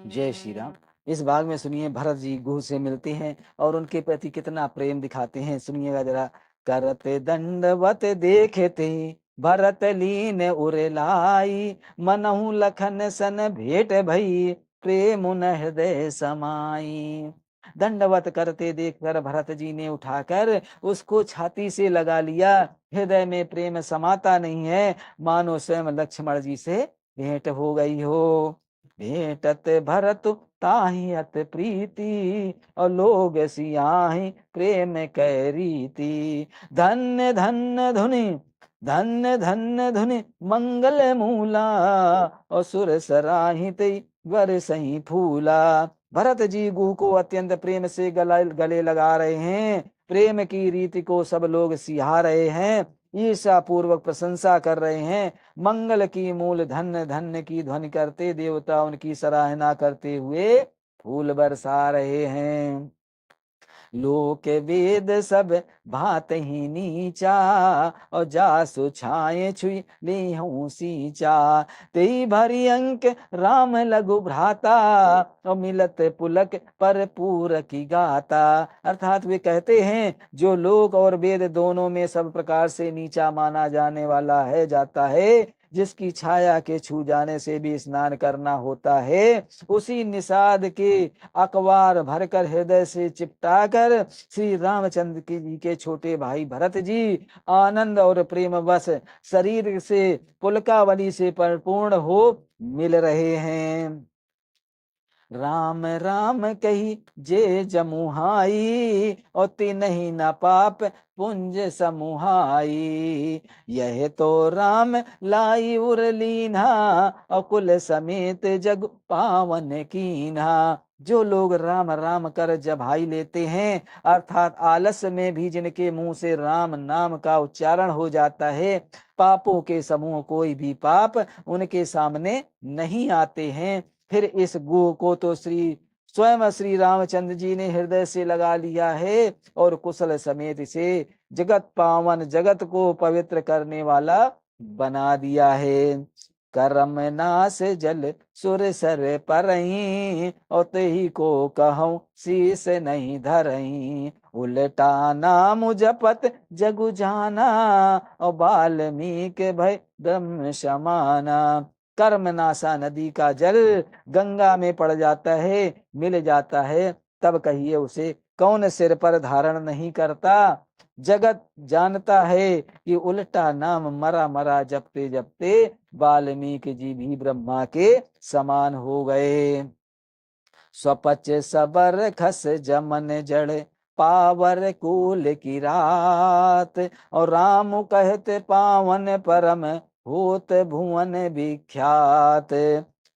जय श्री राम। इस भाग में सुनिए भरत जी गुह से मिलते हैं और उनके प्रति कितना प्रेम दिखाते हैं, सुनिएगा जरा। करते दंडवत देखते भरत लीन उरलाई, मनहु लखन सन भेंट भई, प्रेम उन हृदय समाई। दंडवत करते देखकर भरत जी ने उठाकर उसको छाती से लगा लिया। हृदय में प्रेम समाता नहीं है, मानो स्वयं लक्ष्मण जी से भेंट हो गई हो। भेंटत भरत ताहि अत प्रीति, और लोग सियाहि प्रेम कै रीति। धन्य धन्य धुनि, धन्य धन्य धुनि मंगल मूला, और सुर सराहित वर सही फूला। भरत जी गुह को अत्यंत प्रेम से गले लगा रहे हैं। प्रेम की रीति को सब लोग सिहा रहे हैं, ईर्षा पूर्वक प्रशंसा कर रहे हैं। मंगल की मूल धन्य धन्य की ध्वनि करते देवता उनकी सराहना करते हुए फूल बरसा रहे हैं। लोक वेद सब भात ही नीचा, और जासु छाए छुई लेहूं सींचा। तेई भरी अंक राम लघु भ्राता, और मिलत पुलक पर पूर की गाता। अर्थात वे कहते हैं जो लोक और वेद दोनों में सब प्रकार से नीचा माना जाने वाला है जाता है, जिसकी छाया के छू जाने से भी स्नान करना होता है, उसी निषाद के अखबार भरकर हृदय से चिपटा कर श्री रामचंद्र की जी के छोटे भाई भरत जी आनंद और प्रेम बस शरीर से पुलकावली से परिपूर्ण हो मिल रहे हैं। राम राम कही जे जमुहाई, और तिन्हि न पाप पुंज समुहाई। यह तो राम लाई उरलीना, और कुल समेत जग पावन कीन्हा। जो लोग राम राम कर जभाई लेते हैं, अर्थात आलस्य में भी जिनके मुंह से राम नाम का उच्चारण हो जाता है, पापों के समूह कोई भी पाप उनके सामने नहीं आते हैं। फिर इस गो को तो स्वयं श्री रामचंद्र जी ने हृदय से लगा लिया है, और कुशल समेत इसे जगत पावन जगत को पवित्र करने वाला बना दिया है। करम नास जल सुर सर परही, और तेही को कहूं शीस नहीं धरही। उल्टा नाम जपत जगु जाना, और वाल्मीकि भय ब्रह्म समाना। कर्मनाशा नदी का जल गंगा में पड़ जाता है, मिल जाता है, तब कहिए उसे कौन सिर पर धारण नहीं करता। जगत जानता है कि उल्टा नाम मरा मरा जपते जपते वाल्मीकि जी भी ब्रह्मा के समान हो गए। स्वपच सबर खस जमन जड़, पावर कूल की रात। और राम कहते पावन परम, होत भुवन विख्यात।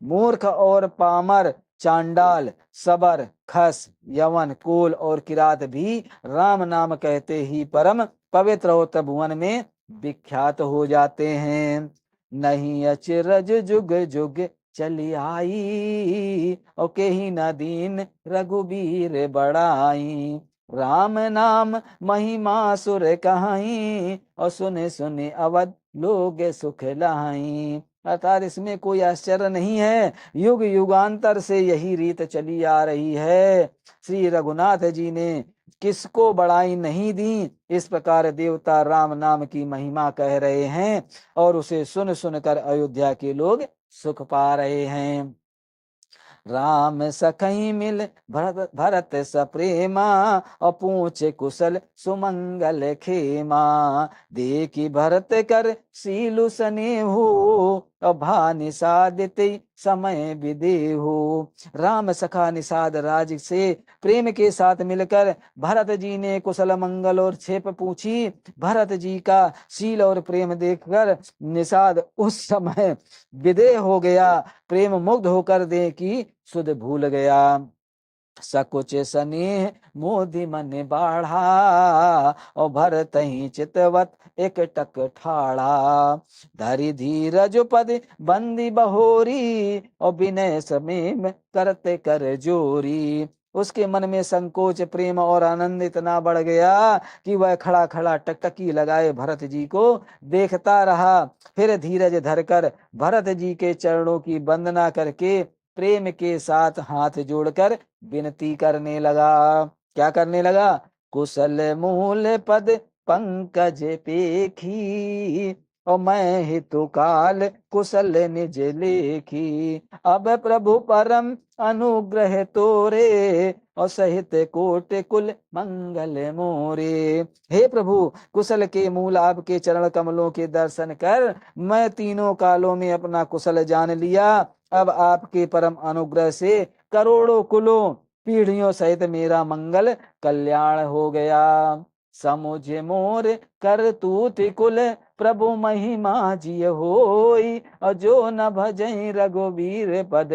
मूर्ख और पामर, चांडाल, सबर, खस, यवन, कुल और किरात भी राम नाम कहते ही परम पवित्र और भुवन में विख्यात हो जाते हैं। नहीं अचरज जुग जुग चली आई, और के ही न दीन रघुबीर बड़ाई। राम नाम महिमा सुर कहाई, और सुने सुने अवध लोग सुख लाई। अर्थात इसमें कोई आश्चर्य नहीं है, युग युगांतर से यही रीत चली आ रही है। श्री रघुनाथ जी ने किसको बड़ाई नहीं दी, इस प्रकार देवता राम नाम की महिमा कह रहे हैं, और उसे सुन सुनकर अयोध्या के लोग सुख पा रहे हैं। राम सखई मिल भरत भरत सप्रेमा, और पूछे कुशल सुमंगल खेमा। देखी भरत कर सीलु सनेहु, और भा निषादित समय विदेहु। राम सखा निषाद राज से प्रेम के साथ मिलकर भरत जी ने कुशल मंगल और क्षेप पूछी। भरत जी का शील और प्रेम देखकर निषाद उस समय विदेह हो गया, प्रेम मुग्ध होकर दे की सुध भूल गया। सकुच स्नेह मोदि मन बाढ़ा, और भरत ही चितवत एक टक ठाड़ा। धरि धीरज पद बंदी बहोरी, और विनय समेम करते कर जोरी। उसके मन में संकोच प्रेम और आनंद इतना बढ़ गया कि वह खड़ा खड़ा टकटकी लगाए भरत जी को देखता रहा। फिर धीरज धरकर भरत जी के चरणों की वंदना करके प्रेम के साथ हाथ जोड़कर विनती करने लगा। क्या करने लगा? कुशल मूल पद पंकज पेखी, और मैं हितु काल कुशल निज लेखी। अब प्रभु परम अनुग्रह तोरे, और सहित कोट कुल मंगल मोरे। हे प्रभु, कुशल के मूल आपके चरण कमलों के दर्शन कर मैं तीनों कालों में अपना कुशल जान लिया। अब आपके परम अनुग्रह से करोड़ों कुलों पीढ़ियों सहित मेरा मंगल कल्याण हो गया। समुझ मोर कर तूत कुल प्रभु महिमा जिय होई, और जो न भजई रघुवीर पद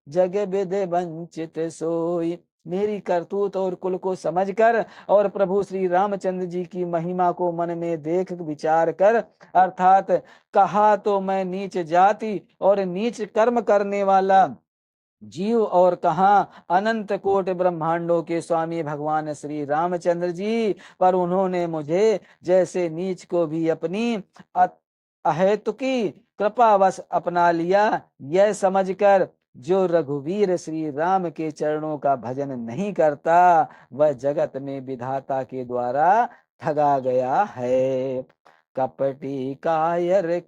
जग विद वंचित सोई। मेरी करतूत और कुल को समझकर और प्रभु श्री रामचंद्र जी की महिमा को मन में देख विचार कर, अर्थात कहा तो मैं नीच जाति और नीच कर्म करने वाला जीव, और कहा अनंत कोट ब्रह्मांडों के स्वामी भगवान श्री रामचंद्र जी, पर उन्होंने मुझे जैसे नीच को भी अपनी अहेतुकी कृपावश अपना लिया। यह समझकर जो रघुवीर श्री राम के चरणों का भजन नहीं करता, वह जगत में विधाता के द्वारा ठगा गया है। कपटी कायर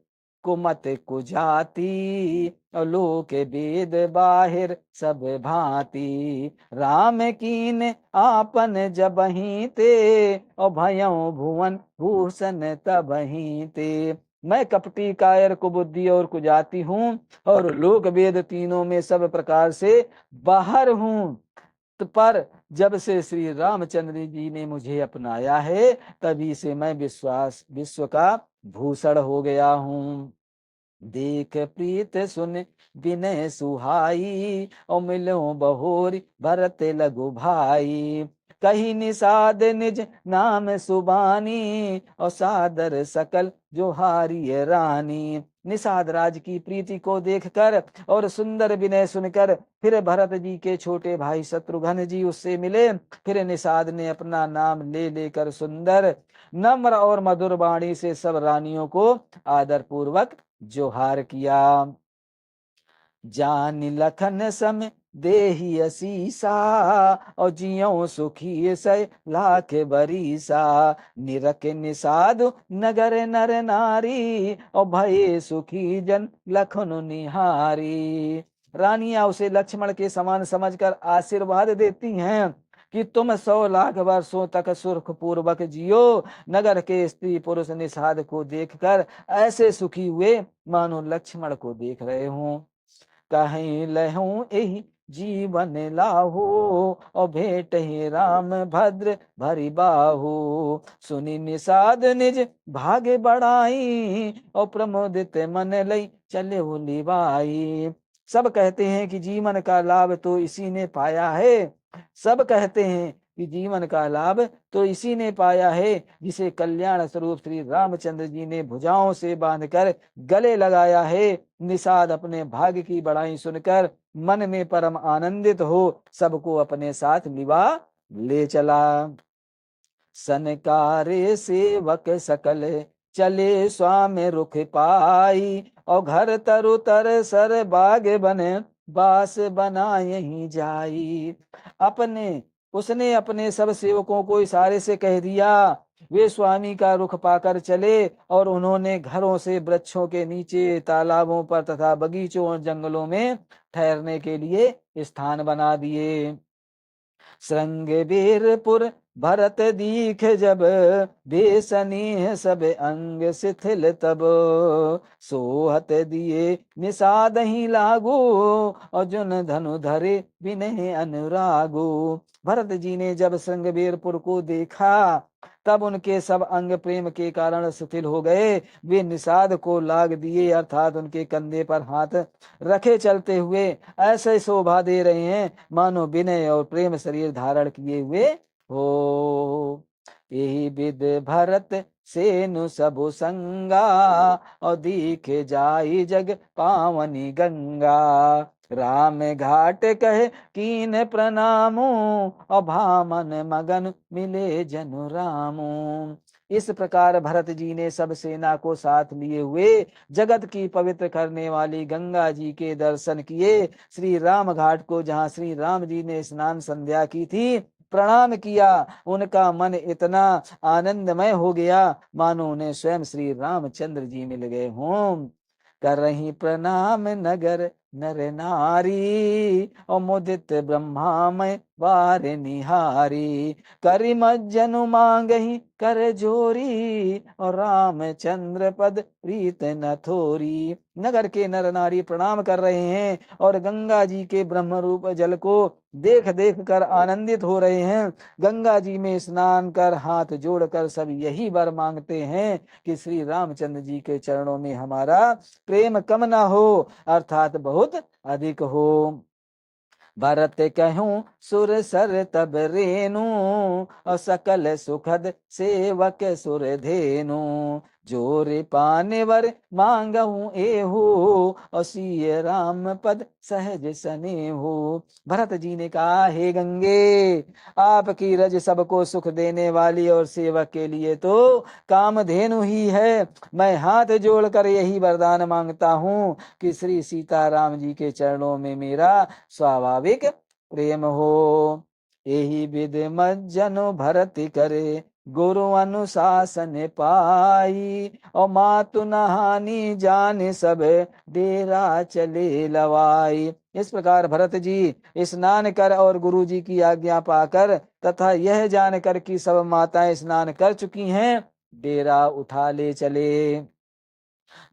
कुमत कुजाति, और लोक वेद बाहिर सब भांति। राम कीन आपन जबहि ते, और भयउ भुवन भूषण तबहि ते। मैं कपटी कायर कुबुद्धि और कुजाति हूँ, और लोक वेद तीनों में सब प्रकार से बाहर हूँ। पर जब से श्री रामचंद्र जी ने मुझे अपनाया है, तभी से मैं विश्व का भूषण हो गया हूँ। देख प्रीत सुन विनय सुहाई, और मिलो बहोरी भरत लघु भाई। कही निषाद निज नाम सुबानी, और सादर सकल जो हारी रानी। निषाद राज की प्रीति को देखकर और सुंदर विनय सुनकर फिर भरत जी के छोटे भाई शत्रुघ्न जी उससे मिले। फिर निषाद ने अपना नाम ले लेकर सुंदर नम्र और मधुर वाणी से सब रानियों को आदर पूर्वक जोहार किया। जान लखन सम देहि असीसा, और जियो सुखी सै लाख बरीसा। निरख निषाद नगर नर नारी, और भये सुखी जन लखन निहारी। रानियां उसे लक्ष्मण के समान समझकर आशीर्वाद देती हैं कि तुम 100 लाख वर्षों तक सुख पूर्वक जियो। नगर के स्त्री पुरुष निषाद को देखकर ऐसे सुखी हुए मानो लक्ष्मण को देख रहे हों। कहीं लहूं एहि जीवन लाहो, और भेंट ही राम भद्र भरी बाहु। सुनी निषाद निज भागे बढ़ाई, और प्रमोदित मन लई चले लिवाई। सब कहते हैं कि जीवन का लाभ तो इसी ने पाया है। सब कहते हैं कि जीवन का लाभ तो इसी ने पाया है जिसे कल्याण स्वरूप श्री रामचंद्र जी ने भुजाओं से बांधकर गले लगाया है। निषाद अपने भाग्य की बड़ाई सुनकर मन में परम आनंदित हो सबको अपने साथ लिवा ले चला। सनकारे सेवक सकल चले स्वामी रुख पाई, और घर तरु तर सर बाग बने बास बना यहीं जाई। उसने अपने सब सेवकों को इशारे से कह दिया। वे स्वामी का रुख पाकर चले और उन्होंने घरों से वृक्षों के नीचे, तालाबों पर तथा बगीचों और जंगलों में ठहरने के लिए स्थान बना दिए। श्रृंगवीरपुर भरत दीख जब, बेसनीह सब अंग शिथिल तब। सोहत दिए निषाद ही लागू, और जुन धनु धरे विनय अनुरागू। भरत जी ने जब श्रृंगवीरपुर को देखा तब उनके सब अंग प्रेम के कारण शिथिल हो गए। वे निषाद को लाग दिए, अर्थात उनके कंधे पर हाथ रखे चलते हुए ऐसे शोभा दे रहे हैं मानो विनय और प्रेम शरीर धारण किए हुए हो। यही विद भरत सेनु सबु संगा, और दीखे जाई जग पावनी गंगा। राम घाट कहे कीन प्रणामो, और भामन मगन मिले जनु रामो। इस प्रकार भरत जी ने सब सेना को साथ लिए हुए जगत की पवित्र करने वाली गंगा जी के दर्शन किए। श्री राम घाट को, जहाँ श्री राम जी ने स्नान संध्या की थी, प्रणाम किया। उनका मन इतना आनंदमय हो गया मानो उन्हें स्वयं श्री रामचंद्र जी मिल गए हों। कर रही प्रणाम नगर नर नारी, और मुदित ब्रह्मामय बार निहारी। करि मज्जनु मांगही कर जोरी, और रामचंद्र पद प्रीत न थोरी। नगर के नर नारी प्रणाम कर रहे हैं और गंगा जी के ब्रह्म रूप जल को देख देख कर आनंदित हो रहे हैं। गंगा जी में स्नान कर हाथ जोड़कर सब यही वर मांगते हैं कि श्री रामचंद्र जी के चरणों में हमारा प्रेम कम ना हो, अर्थात बहुत अधिक हो। भरत कहूँ सुर सर तब रेनु, और सकल सुखद सेवक सुर धेनु। जोर पानेवर मांगहूँ एहू, और सिय राम पद सहज सनेहू। भरत जी ने कहा, हे गंगे, आपकी रज सबको सुख देने वाली और सेवक के लिए तो कामधेनु ही है। मैं हाथ जोड़कर यही वरदान मांगता हूँ कि श्री सीताराम जी के चरणों में मेरा स्वाभाविक प्रेम हो। यही विध मज्जनो भरति करे, गुरु अनुशासन पाई। और मातु नहानी जान सब, डेरा चले लवाई। इस प्रकार भरत जी स्नान कर और गुरु जी की आज्ञा पाकर तथा यह जानकर कि सब माताएं स्नान कर चुकी हैं, डेरा उठा ले चले।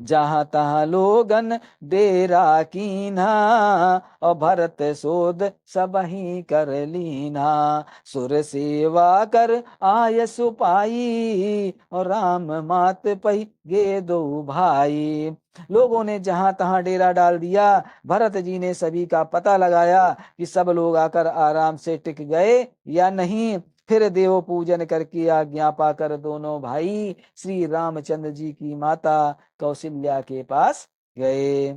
जहाँ तहाँ लोगन डेरा कीन्हा, और भरत सोद सबही कर लीना। सुर सेवा कर आय सुपाई, और राम मात पही गे दो भाई। लोगों ने जहां तहां डेरा डाल दिया। भरत जी ने सभी का पता लगाया कि सब लोग आकर आराम से टिक गए या नहीं। फिर देव पूजन करके आज्ञा पाकर दोनों भाई श्री रामचंद्र जी की माता कौशल्या के पास गए।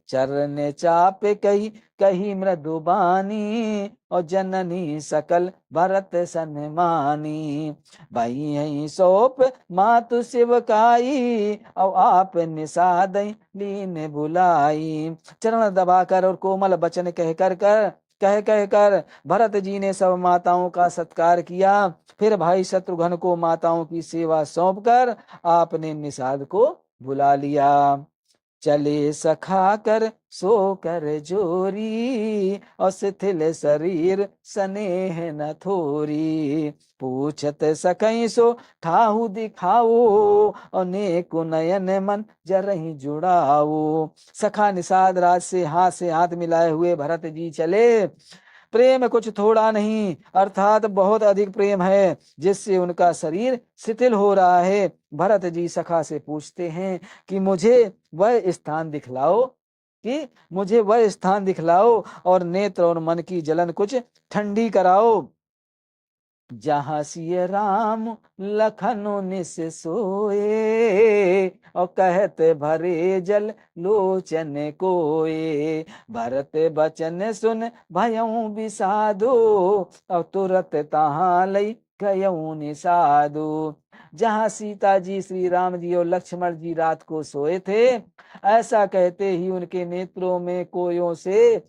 चरण चाप कही कही मृदुबानी, और जननी सकल भरत सन्मानी। भाई यही सौंप मातु शिवकाई, और आप निषाद लीन बुलाई। चरण दबाकर और कोमल वचन कह कर भरत जी ने सब माताओं का सत्कार किया। फिर भाई शत्रुघ्न को माताओं की सेवा सौंप कर आपने निषाद को बुला लिया। चले सखा कर सो कर जोरी, और शिथिल शरीर स्नेह न थोरी। पूछत सकई सो ठाहु दिखाओ, और नेको नयन मन जरहि जुड़ाओ। सखा निषाद राज से हाथ मिलाए हुए भरत जी चले। प्रेम कुछ थोड़ा नहीं, अर्थात बहुत अधिक प्रेम है, जिससे उनका शरीर शिथिल हो रहा है। भरत जी सखा से पूछते हैं कि मुझे वह स्थान दिखलाओ और नेत्र और मन की जलन कुछ ठंडी कराओ। जहाँ सिय राम लखनो निस सोए, और कहत भरे जल लोचन कोए। भरत बचन सुन भयऊ बिसादो, और तुरत तहाँ लई गयऊ निषादो। जहाँ सीता जी, श्री राम जी और लक्ष्मण जी रात को सोए थे, ऐसा कहते ही उनके नेत्रों में कोयों से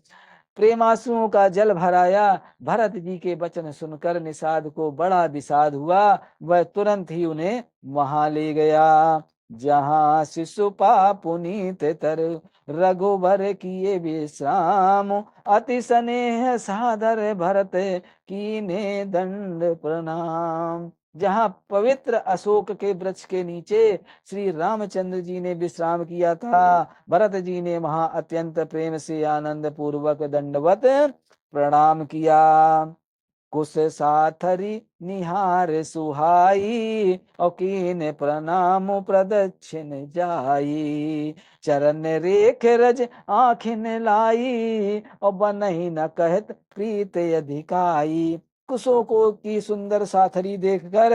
प्रेमांसुओं का जल भराया। भरत जी के वचन सुनकर निषाद को बड़ा विषाद हुआ। वह तुरंत ही उन्हें वहां ले गया। जहाँ शिशुपा पुनीत तर, रघुबर किए विश्राम। अति स्नेह सादर भरत कीने दंड प्रणाम। जहाँ पवित्र अशोक के वृक्ष के नीचे श्री रामचंद्र जी ने विश्राम किया था, भरत जी ने वहां अत्यंत प्रेम से आनंद पूर्वक दंडवत प्रणाम किया। कुश साथरी निहार सुहाई, और कीन प्रणाम प्रदक्षिण जाई। चरण रेख रज आखिन लाई, और बनही न कहत प्रीत अधिकाई। कुशों को की सुंदर साथरी देखकर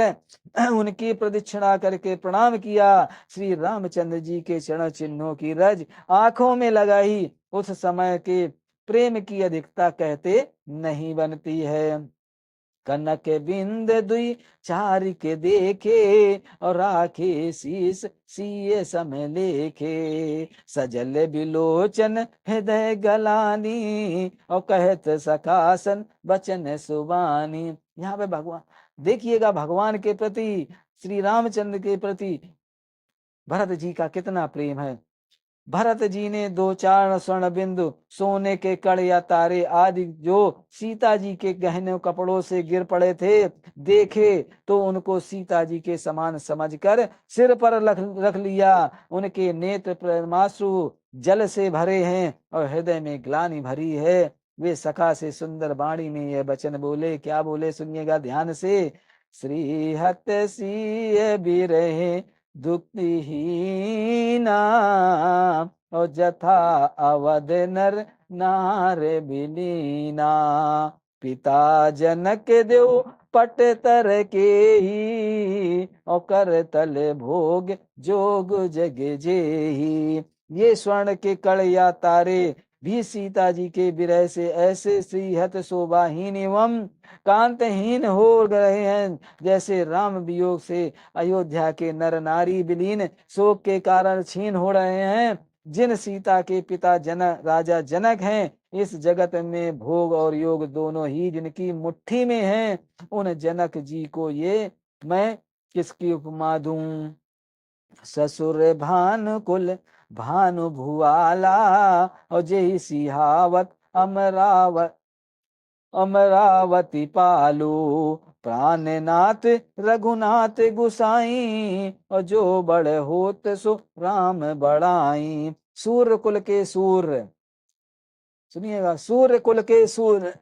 उनकी प्रदक्षिणा करके प्रणाम किया। श्री रामचंद्र जी के चरण चिन्हों की रज आंखों में लगाई। उस समय के प्रेम की अधिकता कहते नहीं बनती है। कनक बिंद दुई चार के देखे, और राखे शीस सिए समय लेखे। सजल बिलोचन हृदय गलानी, और कहत सकासन बचन सुबानी। यहाँ पे भगवान देखिएगा, भगवान के प्रति, श्री रामचंद्र के प्रति भरत जी का कितना प्रेम है। भरत जी ने दो चार स्वर्ण बिंदु, सोने के कड़ या तारे आदि जो सीता जी के गहने कपड़ों से गिर पड़े थे, देखे तो उनको सीता जी के समान समझकर सिर पर रख लिया। उनके नेत्र प्रेमाश्रु जल से भरे हैं और हृदय में ग्लानि भरी है। वे सखा से सुंदर वाणी में यह वचन बोले। क्या बोले, सुनिएगा ध्यान से। श्री हत सी बिरहे दुखहीना, और जथा अवध नर नार बिलीना। पिता जनक देव पट तर के ही, और कर तल भोग जोग जग जेही। ये स्वर्ण के कड़ या तारे भी सीता जी के विरह से ऐसे श्रीहत शोभाहीन एवं कांतहीन हो गए हैं, जैसे राम वियोग से अयोध्या के नर नारी विलीन शोक के कारण क्षीण हो रहे हैं। जिन सीता के पिता राजा जनक हैं, इस जगत में भोग और योग दोनों ही जिनकी मुट्ठी में हैं, उन जनक जी को ये मैं किसकी उपमा दूं। ससुर भानुकुल भानु भुआला, और जय सिहावत अमरावती पालू। प्राणनाथ रघुनाथ गुसाई, और जो बड़ होत सो राम बड़ाई। सूर्य कुल के सूर्य, सुनिएगा, सूर्य कुल के सूर्य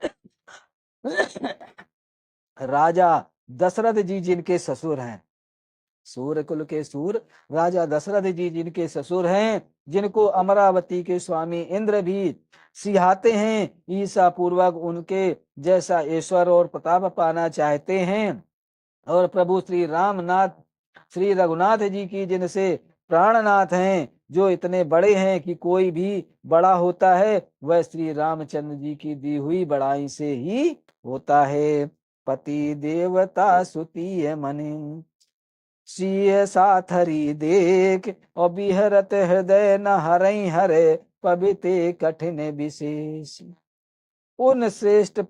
राजा दशरथ जी जिनके ससुर हैं। सूर्य कुल के सूर राजा दशरथ जी जिनके ससुर हैं, जिनको अमरावती के स्वामी इंद्र भी सिहाते हैं, ईसा पूर्वक उनके जैसा ऐश्वर्य और प्रताप पाना चाहते हैं। और प्रभु श्री रघुनाथ जी की जिनसे प्राणनाथ हैं, जो इतने बड़े हैं कि कोई भी बड़ा होता है वह श्री रामचंद्र जी की दी हुई बड़ाई से ही होता है। पति देवता सुतीय मनि, सिय साथरी देख, और बिहरत हृदय न हरई हरे। पविते कठिन विशेष, उन श्रेष्ठ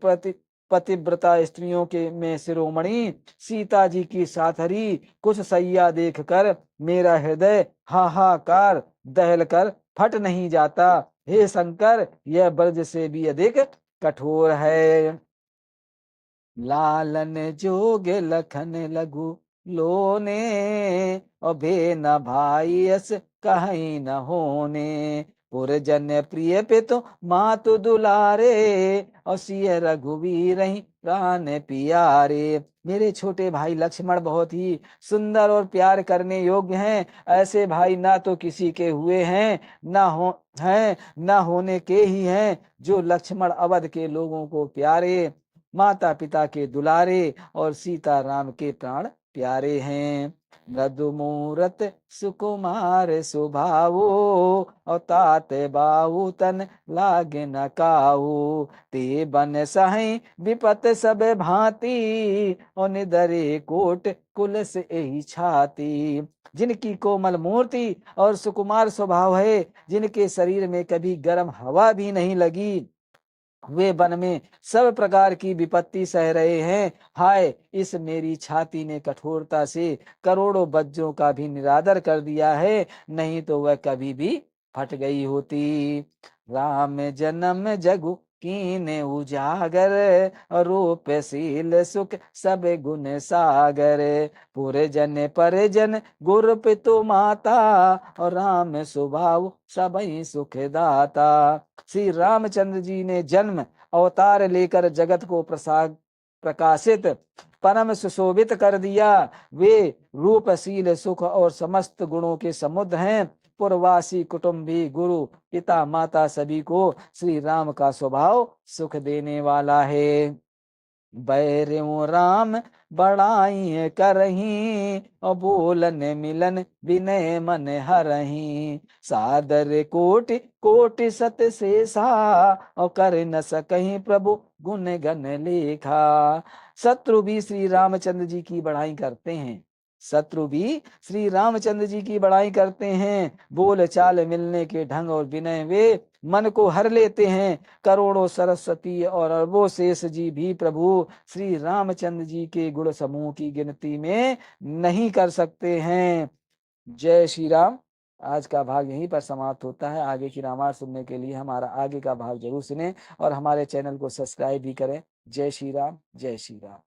पतिव्रता स्त्रियों के में शिरोमणि सीता जी की साथरी कुछ सैया देखकर मेरा हृदय हाहाकार दहलकर फट नहीं जाता। हे शंकर, यह ब्रज से भी अधिक कठोर है। लालन जोग लखन लघु लोने, और भे न भाई अस कहीं न होने। पुरजन प्रिय पितु मातु दुलारे, और सिय रघुवीर प्राण पियारे। मेरे छोटे भाई लक्ष्मण बहुत ही सुंदर और प्यार करने योग्य हैं। ऐसे भाई ना तो किसी के हुए हैं, ना होने के ही हैं, जो लक्ष्मण अवध के लोगों को प्यारे, माता पिता के दुलारे और सीता राम के प्राण प्यारे हैं। मृदु मूरत सुकुमार सुभावो, और तात बाहु तन लागे न काऊ। ते बन सही विपत सब भांति, और निदरे कोट कुल से यही छाती। जिनकी कोमल मूर्ति और सुकुमार स्वभाव है, जिनके शरीर में कभी गर्म हवा भी नहीं लगी, वे वन में सब प्रकार की विपत्ति सह रहे हैं। हाय, इस मेरी छाती ने कठोरता से करोड़ों वज्रों का भी निरादर कर दिया है, नहीं तो वह कभी भी फट गई होती। राम जन्म जगु कीने उजागर, रूप शील सुख सब गुण सागर। पुरजन परिजन गुरु पितु माता, और राम स्वभाव सबई सुख दाता। श्री रामचंद्र जी ने जन्म अवतार लेकर जगत को प्रकाशित परम सुशोभित कर दिया। वे रूपशील सुख और समस्त गुणों के समुद्र हैं। पुरवासी कुटुंबी गुरु पिता माता सभी को श्री राम का स्वभाव सुख देने वाला है। बैरऊ राम बड़ाई करही, और बोलन मिलन विनय मन हरही। सादर कोटि कोटि सत शेषा, और कर न सकहीं प्रभु गुण गण लेखा। शत्रु भी श्री रामचंद्र जी की बड़ाई करते हैं, शत्रु भी श्री रामचंद्र जी की बड़ाई करते हैं। बोल चाल मिलने के ढंग और विनय वे मन को हर लेते हैं। करोड़ों सरस्वती और अरबों शेष जी भी प्रभु श्री रामचंद्र जी के गुण समूह की गिनती में नहीं कर सकते हैं। जय श्री राम। आज का भाग यहीं पर समाप्त होता है। आगे की रामायण सुनने के लिए हमारा आगे का भाग जरूर सुने और हमारे चैनल को सब्सक्राइब भी करें। जय श्री राम, जय श्री राम।